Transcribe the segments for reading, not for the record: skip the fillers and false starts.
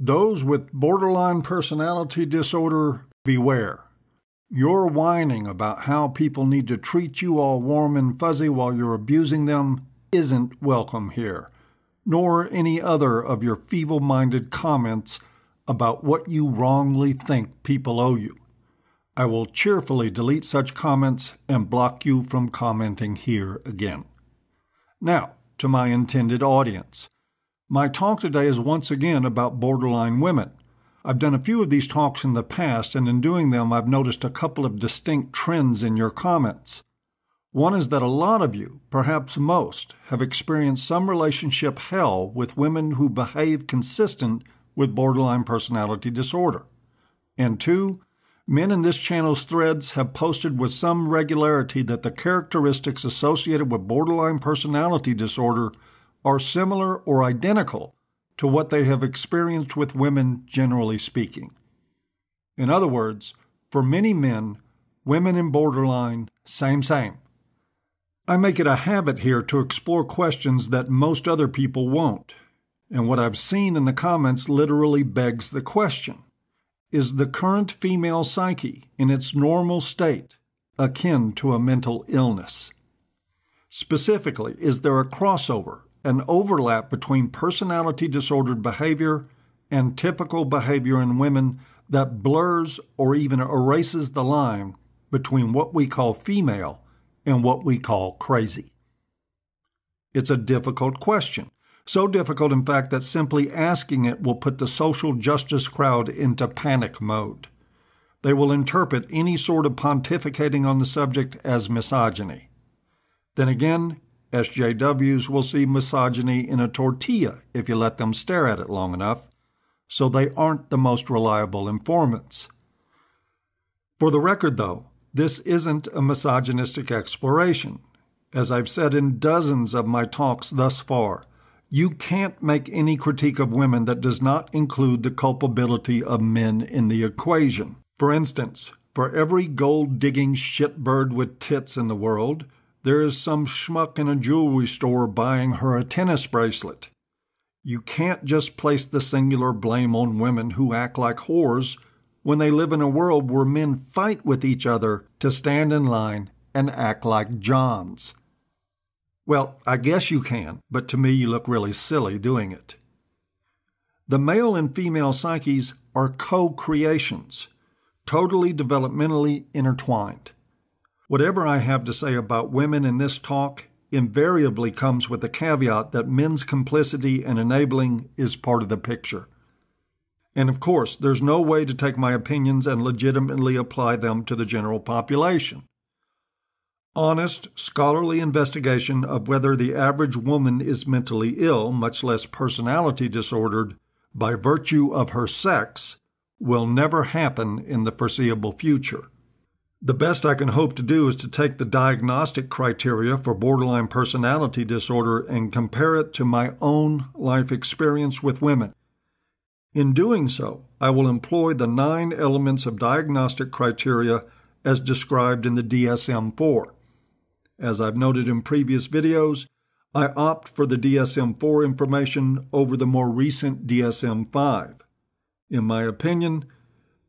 Those with borderline personality disorder, beware. Your whining about how people need to treat you all warm and fuzzy while you're abusing them isn't welcome here, nor any other of your feeble-minded comments about what you wrongly think people owe you. I will cheerfully delete such comments and block you from commenting here again. Now, to my intended audience. My talk today is once again about borderline women. I've done a few of these talks in the past, and in doing them, I've noticed a couple of distinct trends in your comments. One is that a lot of you, perhaps most, have experienced some relationship hell with women who behave consistent with borderline personality disorder. And two, men in this channel's threads have posted with some regularity that the characteristics associated with borderline personality disorder are similar or identical to what they have experienced with women generally speaking. In other words, for many men, women in borderline, same. I make it a habit here to explore questions that most other people won't, and what I've seen in the comments literally begs the question. Is the current female psyche in its normal state akin to a mental illness? Specifically, is there a crossover, an overlap between personality disordered behavior and typical behavior in women that blurs or even erases the line between what we call female and what we call crazy? It's a difficult question. So difficult, in fact, that simply asking it will put the social justice crowd into panic mode. They will interpret any sort of pontificating on the subject as misogyny. Then again, SJWs will see misogyny in a tortilla if you let them stare at it long enough, so they aren't the most reliable informants. For the record, though, this isn't a misogynistic exploration. As I've said in dozens of my talks thus far, you can't make any critique of women that does not include the culpability of men in the equation. For instance, for every gold-digging shitbird with tits in the world, there is some schmuck in a jewelry store buying her a tennis bracelet. You can't just place the singular blame on women who act like whores when they live in a world where men fight with each other to stand in line and act like Johns. Well, I guess you can, but to me you look really silly doing it. The male and female psyches are co-creations, totally developmentally intertwined. Whatever I have to say about women in this talk invariably comes with the caveat that men's complicity and enabling is part of the picture. And of course, there's no way to take my opinions and legitimately apply them to the general population. Honest, scholarly investigation of whether the average woman is mentally ill, much less personality disordered, by virtue of her sex, will never happen in the foreseeable future. The best I can hope to do is to take the diagnostic criteria for borderline personality disorder and compare it to my own life experience with women. In doing so, I will employ the 9 elements of diagnostic criteria as described in the DSM-4. As I've noted in previous videos, I opt for the DSM-4 information over the more recent DSM-5. In my opinion,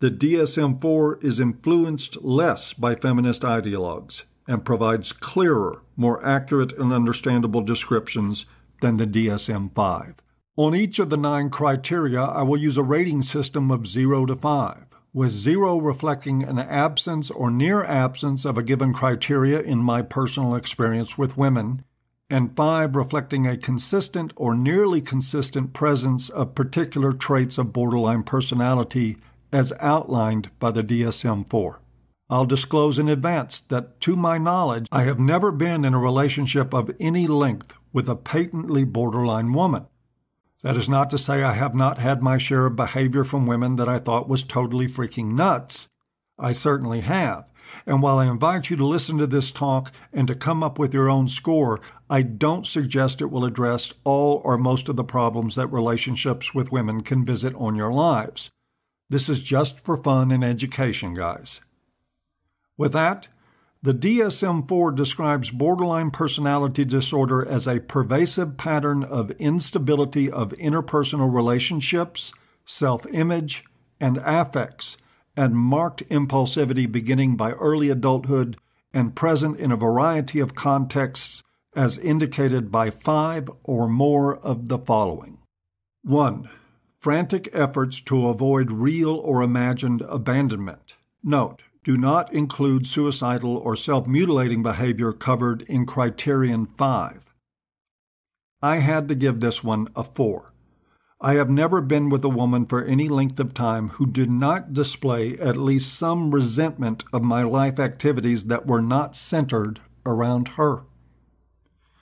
the DSM-4 is influenced less by feminist ideologues and provides clearer, more accurate and understandable descriptions than the DSM-5. On each of the 9 criteria, I will use a rating system of 0 to 5, with 0 reflecting an absence or near absence of a given criteria in my personal experience with women, and 5 reflecting a consistent or nearly consistent presence of particular traits of borderline personality as outlined by the DSM-4. I'll disclose in advance that, to my knowledge, I have never been in a relationship of any length with a patently borderline woman. That is not to say I have not had my share of behavior from women that I thought was totally freaking nuts. I certainly have. And while I invite you to listen to this talk and to come up with your own score, I don't suggest it will address all or most of the problems that relationships with women can visit on your lives. This is just for fun and education, guys. With that, the DSM-4 describes borderline personality disorder as a pervasive pattern of instability of interpersonal relationships, self-image, and affects, and marked impulsivity beginning by early adulthood and present in a variety of contexts as indicated by 5 or more of the following. 1. Frantic efforts to avoid real or imagined abandonment. Note, do not include suicidal or self-mutilating behavior covered in Criterion 5. I had to give this one a 4. I have never been with a woman for any length of time who did not display at least some resentment of my life activities that were not centered around her.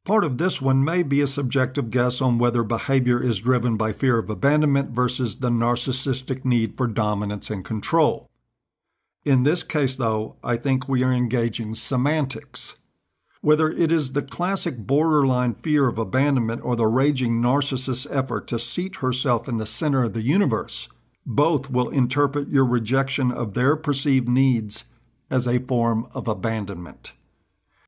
Part of this one may be a subjective guess on whether behavior is driven by fear of abandonment versus the narcissistic need for dominance and control. In this case, though, I think we are engaging semantics. Whether it is the classic borderline fear of abandonment or the raging narcissist's effort to seat herself in the center of the universe, both will interpret your rejection of their perceived needs as a form of abandonment.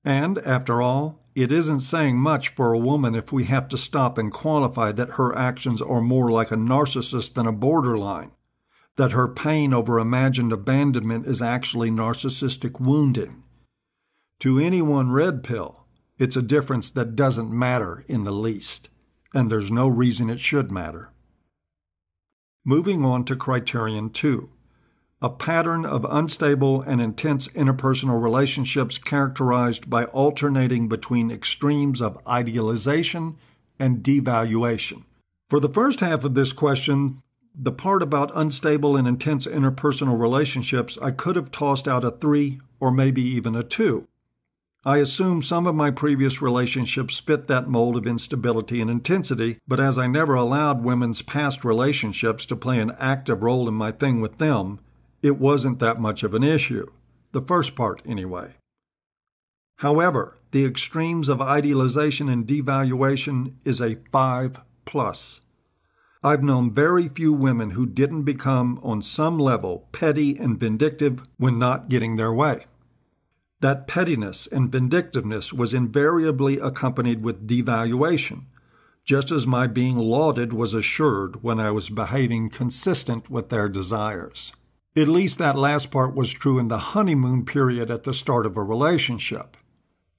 And, after all, it isn't saying much for a woman if we have to stop and qualify that her actions are more like a narcissist than a borderline, that her pain over imagined abandonment is actually narcissistic wounding. To anyone red pill, it's a difference that doesn't matter in the least, and there's no reason it should matter. Moving on to Criterion 2. A pattern of unstable and intense interpersonal relationships characterized by alternating between extremes of idealization and devaluation. For the first half of this question, the part about unstable and intense interpersonal relationships, I could have tossed out a 3 or maybe even a 2. I assume some of my previous relationships fit that mold of instability and intensity, but as I never allowed women's past relationships to play an active role in my thing with them, it wasn't that much of an issue. The first part, anyway. However, the extremes of idealization and devaluation is a 5+. I've known very few women who didn't become, on some level, petty and vindictive when not getting their way. That pettiness and vindictiveness was invariably accompanied with devaluation, just as my being lauded was assured when I was behaving consistent with their desires. At least that last part was true in the honeymoon period at the start of a relationship.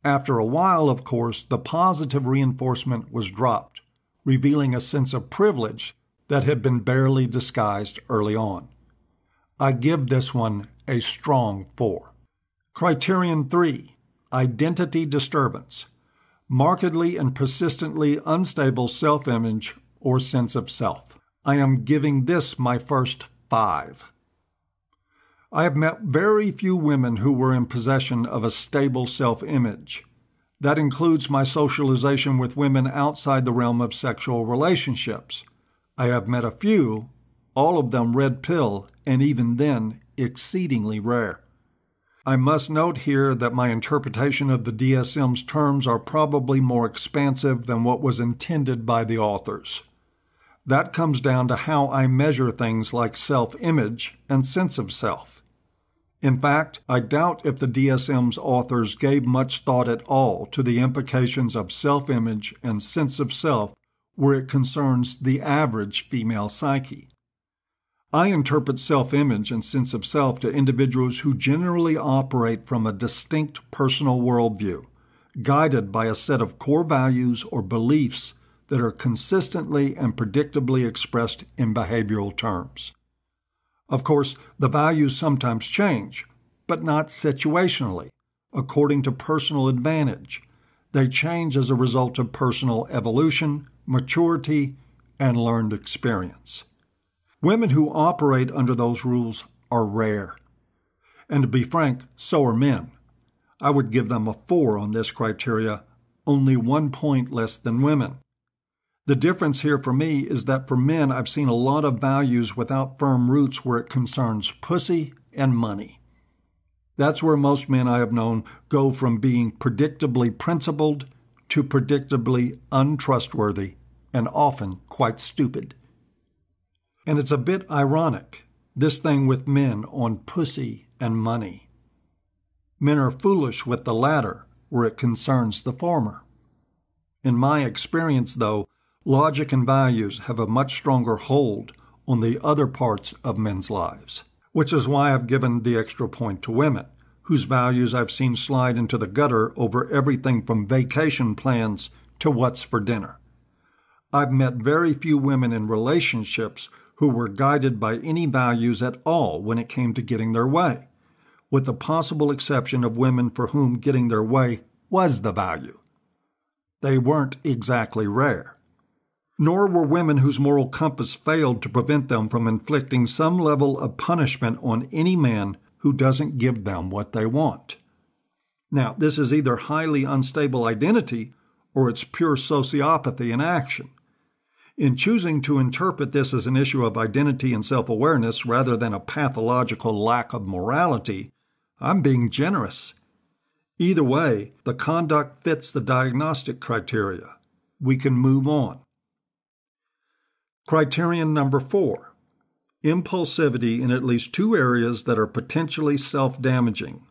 After a while, of course, the positive reinforcement was dropped, revealing a sense of privilege that had been barely disguised early on. I give this one a strong 4. Criterion 3. Identity disturbance. Markedly and persistently unstable self-image or sense of self. I am giving this my first 5. I have met very few women who were in possession of a stable self-image. That includes my socialization with women outside the realm of sexual relationships. I have met a few, all of them red pill, and even then, exceedingly rare. I must note here that my interpretation of the DSM's terms are probably more expansive than what was intended by the authors. That comes down to how I measure things like self-image and sense of self. In fact, I doubt if the DSM's authors gave much thought at all to the implications of self-image and sense of self where it concerns the average female psyche. I interpret self-image and sense of self to individuals who generally operate from a distinct personal worldview, guided by a set of core values or beliefs that are consistently and predictably expressed in behavioral terms. Of course, the values sometimes change, but not situationally, according to personal advantage. They change as a result of personal evolution, maturity, and learned experience. Women who operate under those rules are rare. And to be frank, so are men. I would give them a 4 on this criteria, only 1 point less than women. The difference here for me is that for men, I've seen a lot of values without firm roots where it concerns pussy and money. That's where most men I have known go from being predictably principled to predictably untrustworthy and often quite stupid. And it's a bit ironic, this thing with men on pussy and money. Men are foolish with the latter where it concerns the former. In my experience, though, logic and values have a much stronger hold on the other parts of men's lives, which is why I've given the extra point to women, whose values I've seen slide into the gutter over everything from vacation plans to what's for dinner. I've met very few women in relationships who were guided by any values at all when it came to getting their way, with the possible exception of women for whom getting their way was the value. They weren't exactly rare. Nor were women whose moral compass failed to prevent them from inflicting some level of punishment on any man who doesn't give them what they want. Now, this is either highly unstable identity or it's pure sociopathy in action. In choosing to interpret this as an issue of identity and self-awareness rather than a pathological lack of morality, I'm being generous. Either way, the conduct fits the diagnostic criteria. We can move on. Criterion number 4. Impulsivity in at least 2 areas that are potentially self-damaging,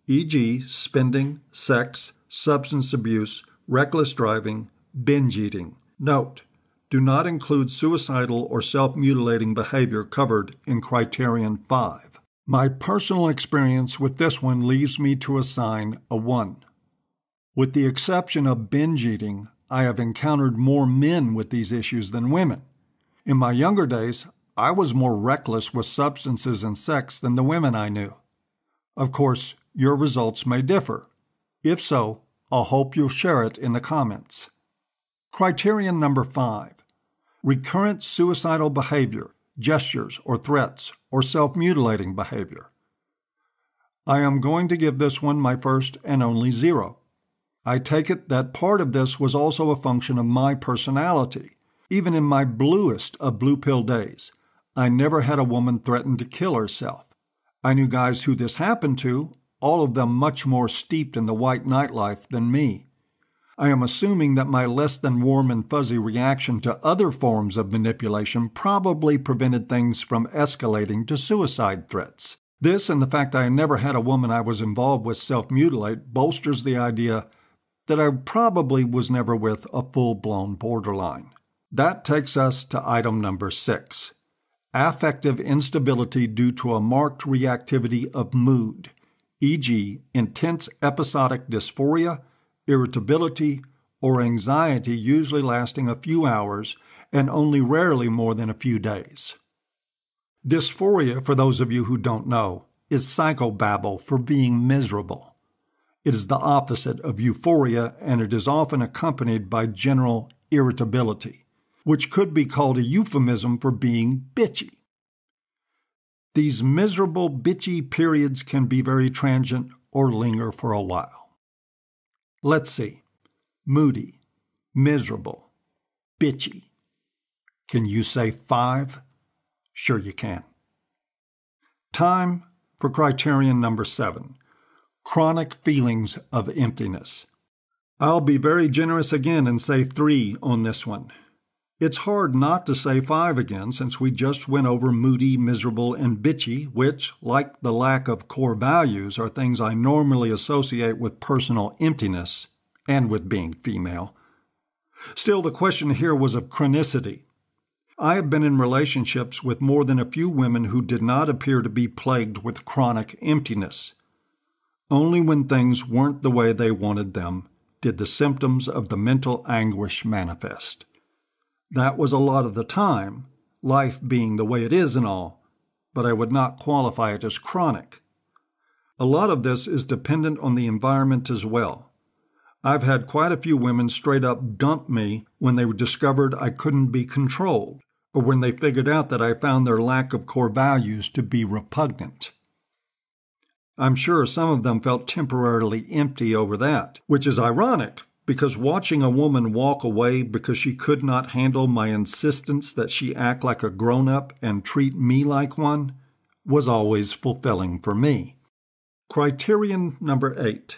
e.g., spending, sex, substance abuse, reckless driving, binge eating. Note: do not include suicidal or self-mutilating behavior covered in Criterion 5. My personal experience with this one leaves me to assign a 1. With the exception of binge eating, I have encountered more men with these issues than women. In my younger days, I was more reckless with substances and sex than the women I knew. Of course, your results may differ. If so, I'll hope you'll share it in the comments. Criterion number 5. Recurrent suicidal behavior, gestures or threats, or self-mutilating behavior. I am going to give this one my first and only 0. I take it that part of this was also a function of my personality. Even in my bluest of blue pill days, I never had a woman threaten to kill herself. I knew guys who this happened to, all of them much more steeped in the white nightlife than me. I am assuming that my less than warm and fuzzy reaction to other forms of manipulation probably prevented things from escalating to suicide threats. This and the fact I never had a woman I was involved with self-mutilate bolsters the idea that I probably was never with a full-blown borderline. That takes us to item number 6. Affective instability due to a marked reactivity of mood, e.g., intense episodic dysphoria, irritability, or anxiety usually lasting a few hours and only rarely more than a few days. Dysphoria, for those of you who don't know, is psychobabble for being miserable. It is the opposite of euphoria, and it is often accompanied by general irritability, which could be called a euphemism for being bitchy. These miserable, bitchy periods can be very transient or linger for a while. Let's see. Moody, miserable, bitchy. Can you say 5? Sure you can. Time for criterion number 7. Chronic feelings of emptiness. I'll be very generous again and say 3 on this one. It's hard not to say 5 again since we just went over moody, miserable, and bitchy, which, like the lack of core values, are things I normally associate with personal emptiness and with being female. Still, the question here was of chronicity. I have been in relationships with more than a few women who did not appear to be plagued with chronic emptiness. Only when things weren't the way they wanted them did the symptoms of the mental anguish manifest. That was a lot of the time, life being the way it is and all, but I would not qualify it as chronic. A lot of this is dependent on the environment as well. I've had quite a few women straight up dump me when they discovered I couldn't be controlled, or when they figured out that I found their lack of core values to be repugnant. I'm sure some of them felt temporarily empty over that, which is ironic, because watching a woman walk away because she could not handle my insistence that she act like a grown-up and treat me like one was always fulfilling for me. Criterion number 8.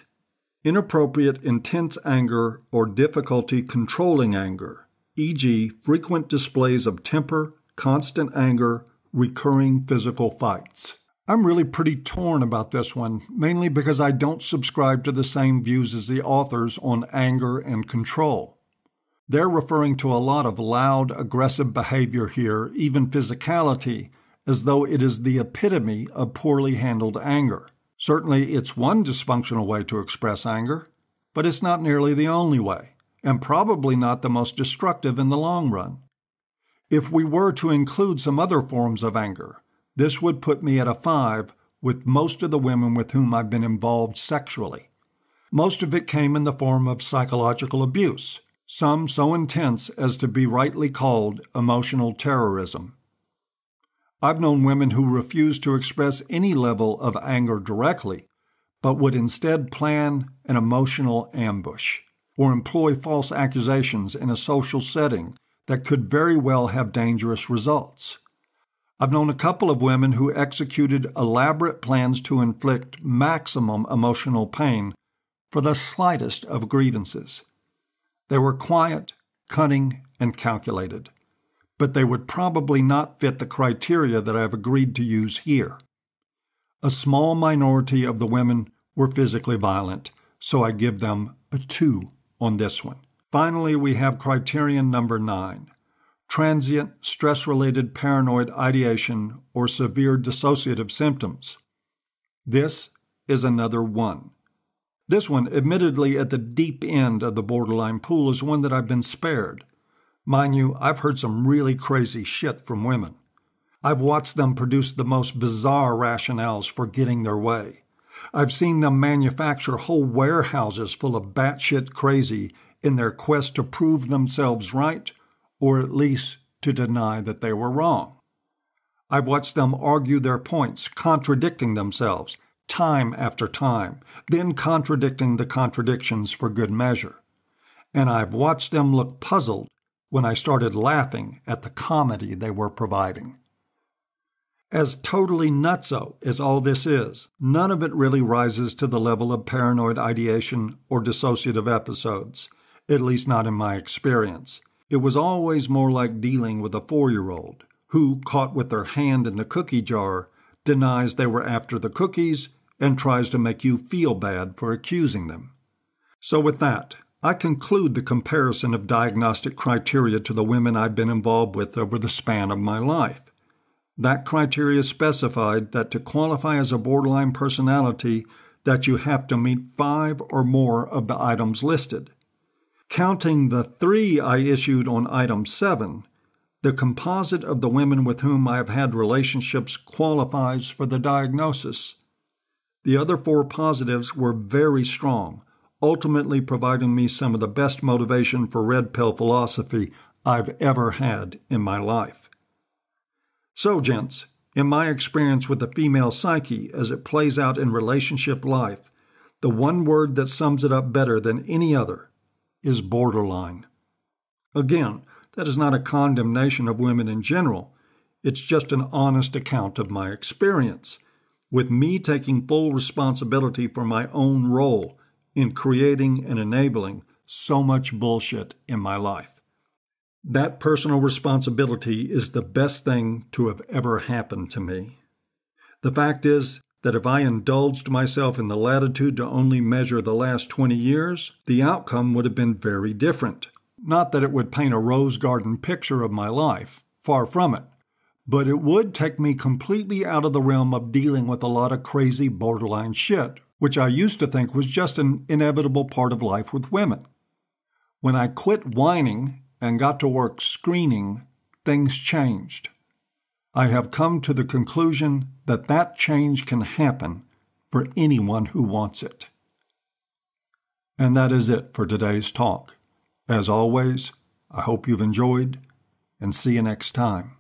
Inappropriate intense anger or difficulty controlling anger, e.g., frequent displays of temper, constant anger, recurring physical fights. I'm really pretty torn about this one, mainly because I don't subscribe to the same views as the authors on anger and control. They're referring to a lot of loud, aggressive behavior here, even physicality, as though it is the epitome of poorly handled anger. Certainly, it's one dysfunctional way to express anger, but it's not nearly the only way, and probably not the most destructive in the long run. If we were to include some other forms of anger, this would put me at a 5 with most of the women with whom I've been involved sexually. Most of it came in the form of psychological abuse, some so intense as to be rightly called emotional terrorism. I've known women who refused to express any level of anger directly, but would instead plan an emotional ambush or employ false accusations in a social setting that could very well have dangerous results. I've known a couple of women who executed elaborate plans to inflict maximum emotional pain for the slightest of grievances. They were quiet, cunning, and calculated, but they would probably not fit the criteria that I've agreed to use here. A small minority of the women were physically violent, so I give them a 2 on this one. Finally, we have criterion number 9, transient stress-related paranoid ideation or severe dissociative symptoms. This is another 1. This one, admittedly at the deep end of the borderline pool, is one that I've been spared. Mind you, I've heard some really crazy shit from women. I've watched them produce the most bizarre rationales for getting their way. I've seen them manufacture whole warehouses full of batshit crazy in their quest to prove themselves right, or at least to deny that they were wrong. I've watched them argue their points, contradicting themselves, time after time, then contradicting the contradictions for good measure. And I've watched them look puzzled when I started laughing at the comedy they were providing. As totally nutso as all this is, none of it really rises to the level of paranoid ideation or dissociative episodes, at least not in my experience. It was always more like dealing with a 4-year-old who, caught with their hand in the cookie jar, denies they were after the cookies and tries to make you feel bad for accusing them. So with that, I conclude the comparison of diagnostic criteria to the women I've been involved with over the span of my life. That criteria specified that to qualify as a borderline personality, that you have to meet 5 or more of the items listed. Counting the 3 I issued on item 7, the composite of the women with whom I have had relationships qualifies for the diagnosis. The other 4 positives were very strong, ultimately providing me some of the best motivation for red pill philosophy I've ever had in my life. So, gents, in my experience with the female psyche as it plays out in relationship life, the one word that sums it up better than any other is borderline. Again, that is not a condemnation of women in general. It's just an honest account of my experience, with me taking full responsibility for my own role in creating and enabling so much bullshit in my life. That personal responsibility is the best thing to have ever happened to me. The fact is that if I indulged myself in the latitude to only measure the last 20 years, the outcome would have been very different. Not that it would paint a rose garden picture of my life, far from it, but it would take me completely out of the realm of dealing with a lot of crazy borderline shit, which I used to think was just an inevitable part of life with women. When I quit whining and got to work screening, things changed. I have come to the conclusion that that change can happen for anyone who wants it. And that is it for today's talk. As always, I hope you've enjoyed, and see you next time.